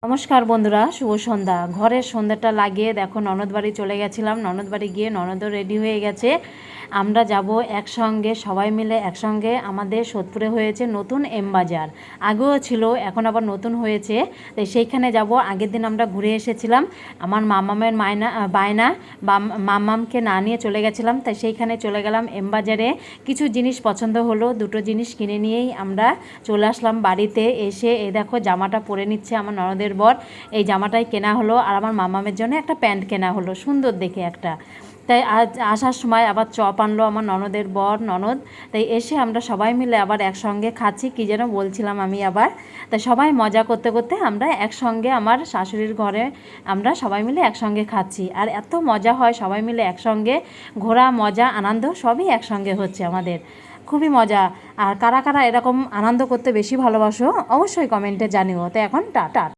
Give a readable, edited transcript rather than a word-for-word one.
নমস্কার বন্ধুরা, শুভ সন্ধ্যা। ঘরের সন্ধ্যাটা লাগিয়ে দেখো ননদ বাড়ি চলে গেছিলাম। ননদ বাড়ি গিয়ে ননদও রেডি হয়ে গেছে। আমরা যাব একসঙ্গে, সবাই মিলে একসঙ্গে। আমাদের সোদপুরে হয়েছে নতুন এম বাজার, আগেও ছিল, এখন আবার নতুন হয়েছে। তো সেইখানে যাব। আগের দিন আমরা ঘুরে এসেছিলাম। আমার মামামের বায়না মামামকে না নিয়ে চলে গেছিলাম, তাই সেইখানে চলে গেলাম এম বাজারে। কিছু জিনিস পছন্দ হলো, দুটো জিনিস কিনে নিয়েই আমরা চলে আসলাম বাড়িতে। এসে এই দেখো জামাটা পরে নিচ্ছে আমার ননদের বর। এই জামাটাই কেনা হলো, আর আমার মামামের জন্য একটা প্যান্ট কেনা হলো সুন্দর দেখে একটা। তাই আজ আসার সময় আবার চপ আনলো আমার ননদের বর ননদ। তাই এসে আমরা সবাই মিলে আবার একসঙ্গে খাচ্ছি। কী যেন বলছিলাম আমি আবার। তাই সবাই মজা করতে করতে আমরা একসঙ্গে আমার শাশুড়ির ঘরে আমরা সবাই মিলে একসঙ্গে খাচ্ছি। আর এত মজা হয় সবাই মিলে একসঙ্গে, ঘোরা মজা আনন্দ সবই একসঙ্গে হচ্ছে আমাদের, খুবই মজা। আর কারা কারা এরকম আনন্দ করতে বেশি ভালোবাসো অবশ্যই কমেন্টে জানিও। তো এখন টাটা।